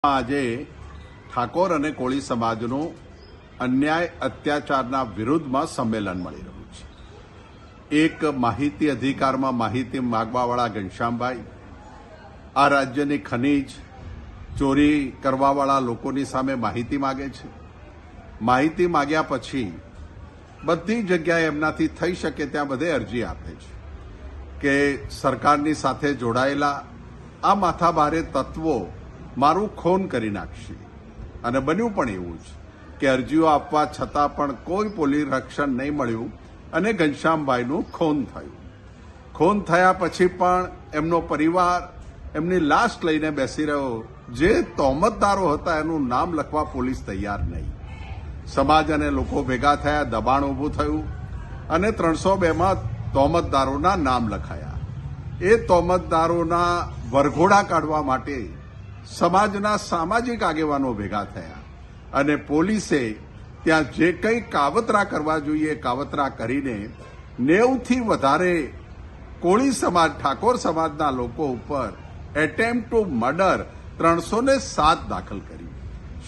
આજે ઠાકોર અને કોળી સમાજનું અન્યાય અત્યાચારના વિરુદ્ધમાં સંમેલન મળી રહ્યું છે. એક માહિતી અધિકારમાં માહિતી માગવાવાળા ઘનશ્યામભાઈ આ રાજ્યની ખનીજ ચોરી કરવાવાળા લોકોની સામે માહિતી માગે છે. માહિતી માગ્યા પછી બધી જગ્યાએ એમનાથી થઈ શકે ત્યાં બધે અરજી આપે છે કે સરકારની સાથે જોડાયેલા આ માથાભારે તત્વો મારું ખૂન કરી નાખશે. અને બન્યું પણ એવું જ કે અરજીઓ આપવા છતાં પણ કોઈ પોલીસ રક્ષણ નહીં મળ્યું અને ઘનશ્યામભાઈનું ખૂન થયું. ખૂન થયા પછી પણ એમનો પરિવાર એમની લાશ લઈને બેસી રહ્યો. જે તહોમતદારો હતા એનું નામ લખવા પોલીસ તૈયાર નહીં. સમાજ અને લોકો ભેગા થયા, દબાણ ઊભું થયું અને 302માં તહોમતદારોના નામ લખાયા. એ તહોમતદારોના વરઘોડા કાઢવા માટે સમાજના સામાજિક આગેવાનો ભેગા થયા અને પોલીસે ત્યાં જે કંઈ કાવતરા કરવા જોઈએ કાવતરા કરીને 90થી વધારે કોળી સમાજ ઠાકોર સમાજના લોકો ઉપર એટેમ્પ્ટ ટુ મર્ડર 307 દાખલ કરી.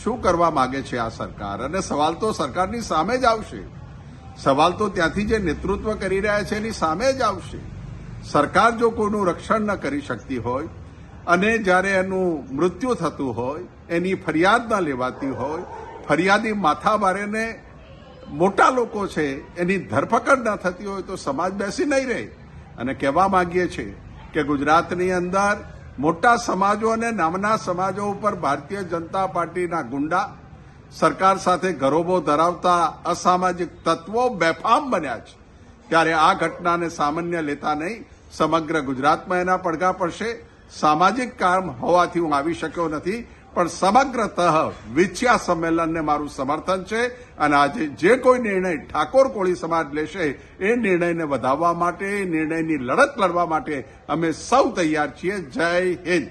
શું કરવા માંગે છે આ સરકાર? અને સવાલ તો સરકારની સામે જ આવશે. સવાલ તો ત્યાંથી જે નેતૃત્વ કરી રહ્યા છે એની સામે જ આવશે. સરકાર જો કોઈનું રક્ષણ ન કરી શકતી હોય અને જ્યારે એનું મૃત્યુ થતું હોય, એની ફરિયાદ ન લેવાતી હોય, ફરિયાદી માથાભારેને મોટા લોકો છે એની ધરપકડ ન થતી હોય તો સમાજ બેસી નહીં રહે. અને કહેવા માંગીએ છીએ કે ગુજરાતની અંદર મોટા સમાજો અને નાના સમાજો ઉપર ભારતીય જનતા પાર્ટીના ગુંડા, સરકાર સાથે ગરોબો ધરાવતા અસામાજિક તત્વો બેફામ બન્યા છે. ત્યારે આ ઘટનાને સામાન્ય લેતા નહીં, સમગ્ર ગુજરાતમાં એના પડઘા પડશે. સામાજિક કામ હોવાથી હું આવી શક્યો નથી, પણ સમગ્રતઃ વિછ્યા સંમેલનને મારું સમર્થન છે. અને આજે જે કોઈ નિર્ણય ઠાકોર કોળી સમાજ લેશે એ નિર્ણયને વધાવવા માટે, એ નિર્ણયની લડત લડવા માટે અમે સૌ તૈયાર છીએ. જય હિન્દ.